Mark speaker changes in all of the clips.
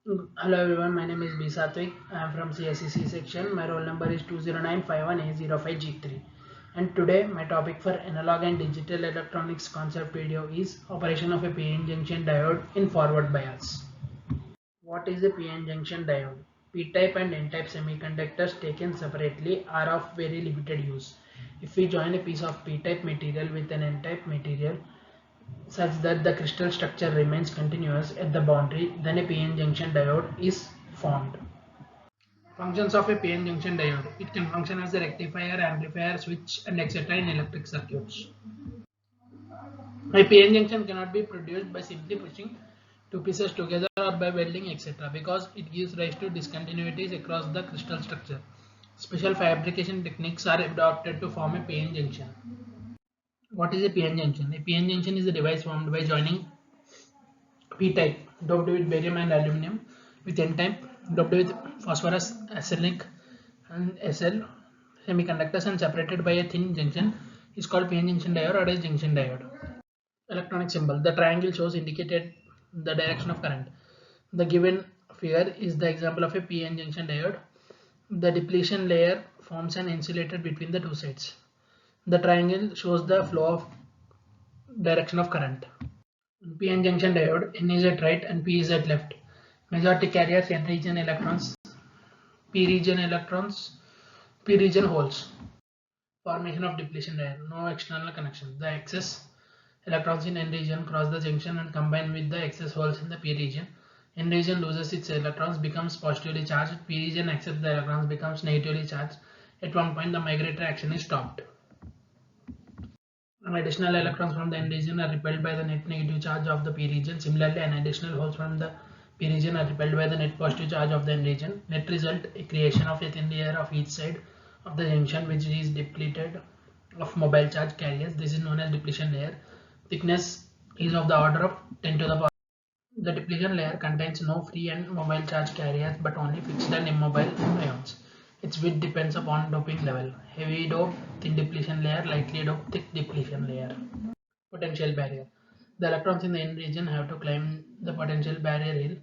Speaker 1: Hello everyone, my name is B. Satvik. I am from CSEC section. My roll number is 20951A05G3. And today my topic for analog and digital electronics concept video is operation of a PN junction diode in forward bias. What is a PN junction diode? P-type and N-type semiconductors taken separately are of very limited use. If we join a piece of P-type material with an N-type material, such that the crystal structure remains continuous at the boundary, then a PN junction diode is formed. Functions of a PN junction diode. It can function as a rectifier, amplifier, switch, and etc. in electric circuits. A PN junction cannot be produced by simply pushing two pieces together or by welding etc. because it gives rise to discontinuities across the crystal structure. Special fabrication techniques are adopted to form a PN junction. What is a PN junction? A PN junction is a device formed by joining P-type doped with barium and aluminum with N-type doped with phosphorus, arsenic and Sl semiconductors and separated by a thin junction is called PN junction diode or as junction diode. Electronic symbol. The triangle shows indicated the direction of current. The given figure is the example of a PN junction diode. The depletion layer forms an insulator between the two sides. The triangle shows the flow of direction of current. PN junction diode, N is at right and P is at left. Majority carriers, N region electrons, P region electrons, P region holes. Formation of depletion layer, no external connection. The excess electrons in N region cross the junction and combine with the excess holes in the P region. N region loses its electrons, becomes positively charged. P region accepts the electrons, becomes negatively charged. At one point, the migratory action is stopped. Additional electrons from the N region are repelled by the net negative charge of the P region. Similarly, an additional holes from the P region are repelled by the net positive charge of the N region. Net result, a creation of a thin layer of each side of the junction which is depleted of mobile charge carriers. This is known as depletion layer. Thickness is of the order of 10 to the power. The depletion layer contains no free and mobile charge carriers but only fixed and immobile ions. Its width depends upon doping level. Heavy dope, thin depletion layer, lightly dope, thick depletion layer. Potential barrier. The electrons in the N region have to climb the potential barrier hill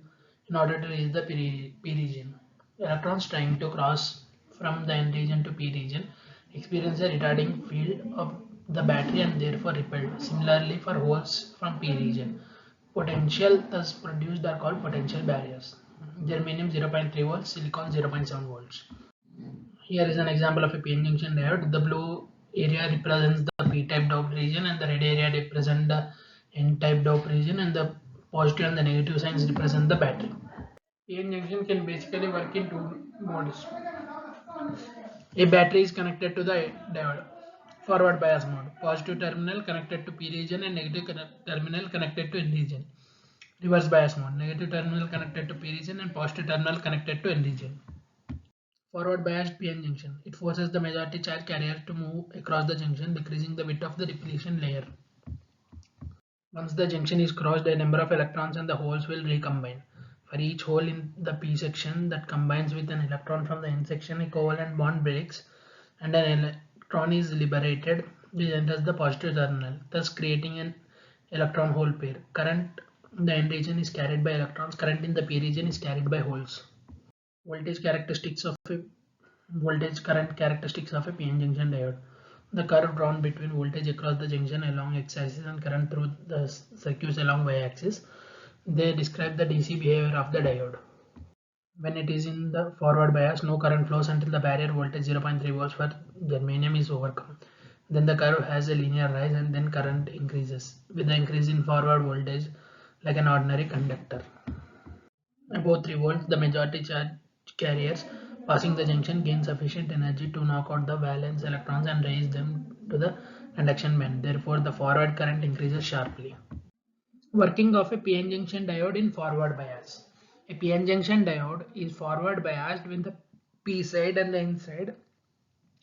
Speaker 1: in order to reach the P region. Electrons trying to cross from the N region to P region experience a retarding field of the battery and therefore repelled. Similarly, for holes from P region, potential thus produced are called potential barriers. Germanium 0.3 volts, silicon 0.7 volts. Here is an example of a PN junction diode. The blue area represents the P-type doped region and the red area represents the N-type doped region, and the positive and the negative signs represent the battery. PN junction can basically work in two modes. A battery is connected to the diode. Forward bias mode. Positive terminal connected to P region and negative terminal connected to N region. Reverse bias mode. Negative terminal connected to P region and positive terminal connected to N region. Forward biased PN junction. It forces the majority charge carrier to move across the junction, decreasing the width of the depletion layer. Once the junction is crossed, a number of electrons and the holes will recombine. For each hole in the P section that combines with an electron from the N section, a covalent bond breaks and an electron is liberated, which enters the positive terminal, thus creating an electron hole pair. Current in the N region is carried by electrons, current in the P region is carried by holes. Voltage current characteristics of a PN junction diode. The curve drawn between voltage across the junction along x-axis and current through the circuits along y-axis. They describe the DC behavior of the diode. When it is in the forward bias, no current flows until the barrier voltage 0.3 volts for germanium is overcome. Then the curve has a linear rise and then current increases with the increase in forward voltage like an ordinary conductor. Above 3 volts, the majority charge carriers passing the junction gain sufficient energy to knock out the valence electrons and raise them to the conduction band. Therefore, the forward current increases sharply. Working of a PN junction diode in forward bias. A PN junction diode is forward biased when the P side and the N side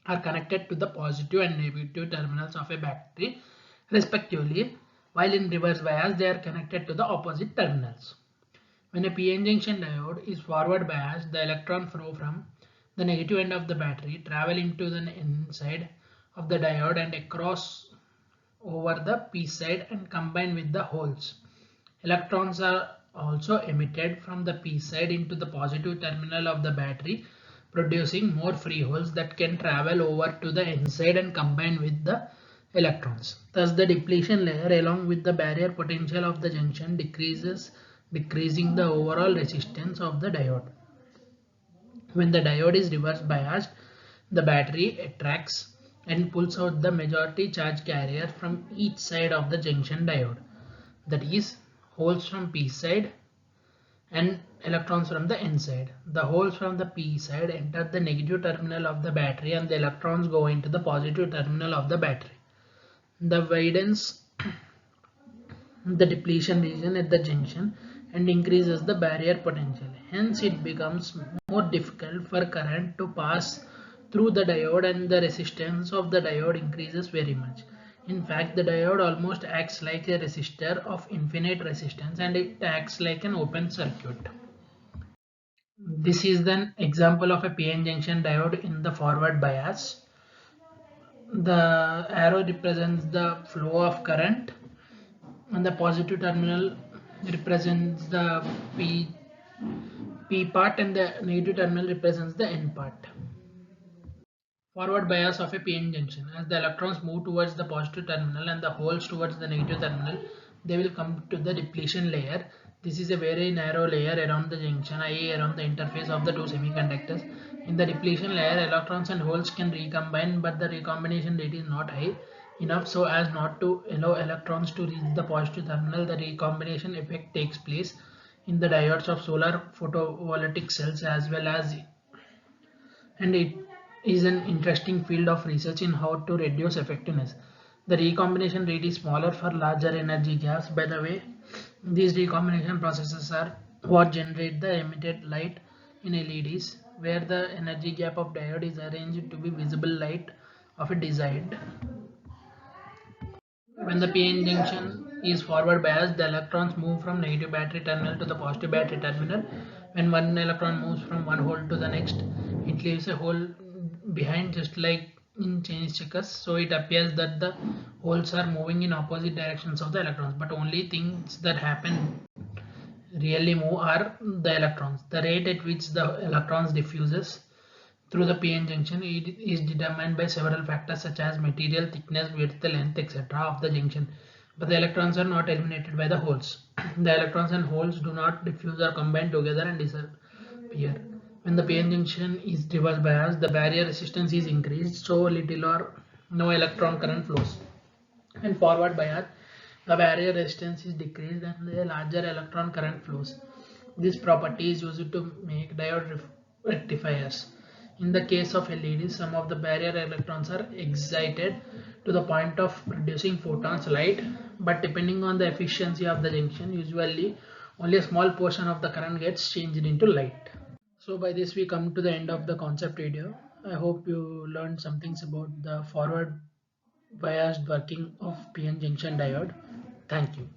Speaker 1: are connected to the positive and negative terminals of a battery respectively, while in reverse bias they are connected to the opposite terminals. When a PN junction diode is forward biased, the electron flow from the negative end of the battery travel into the N side of the diode and across over the P side and combine with the holes. Electrons are also emitted from the P side into the positive terminal of the battery, producing more free holes that can travel over to the N side and combine with the electrons. Thus, the depletion layer along with the barrier potential of the junction decreases, decreasing the overall resistance of the diode. When the diode is reverse biased, the battery attracts and pulls out the majority charge carrier from each side of the junction diode, that is, holes from P side and electrons from the N side. The holes from the P side enter the negative terminal of the battery and the electrons go into the positive terminal of the battery. The widens the depletion region at the junction and increases the barrier potential. Hence, it becomes more difficult for current to pass through the diode and the resistance of the diode increases very much. In fact, the diode almost acts like a resistor of infinite resistance and it acts like an open circuit. This is an example of a PN junction diode in the forward bias. The arrow represents the flow of current and the positive terminal represents the P part and the negative terminal represents the N part. Forward bias of a PN junction. As the electrons move towards the positive terminal and the holes towards the negative terminal, they will come to the depletion layer. This is a very narrow layer around the junction, i.e. around the interface of the two semiconductors. In the depletion layer, electrons and holes can recombine, but the recombination rate is not high enough so as not to allow electrons to reach the positive terminal. The recombination effect takes place in the diodes of solar photovoltaic cells as well as, and it is an interesting field of research in how to reduce effectiveness. The recombination rate is smaller for larger energy gaps. By the way, these recombination processes are what generate the emitted light in LEDs, where the energy gap of diode is arranged to be visible light of a desired. When the PN junction is forward biased, the electrons move from negative battery terminal to the positive battery terminal. When one electron moves from one hole to the next, it leaves a hole behind, just like in Chinese checkers. So it appears that the holes are moving in opposite directions of the electrons, but only things that happen really move are the electrons. The rate at which the electrons diffuses through the PN junction is determined by several factors such as material thickness, width, length, etc. of the junction. But the electrons are not eliminated by the holes. The electrons and holes do not diffuse or combine together and disappear. When the PN junction is reverse biased, the barrier resistance is increased, so little or no electron current flows. And forward bias, the barrier resistance is decreased and the larger electron current flows. This property is used to make diode rectifiers. In the case of LEDs, some of the barrier electrons are excited to the point of producing photons light, but depending on the efficiency of the junction, usually only a small portion of the current gets changed into light. So by this we come to the end of the concept video. I hope you learned some things about the forward biased working of PN junction diode. Thank you.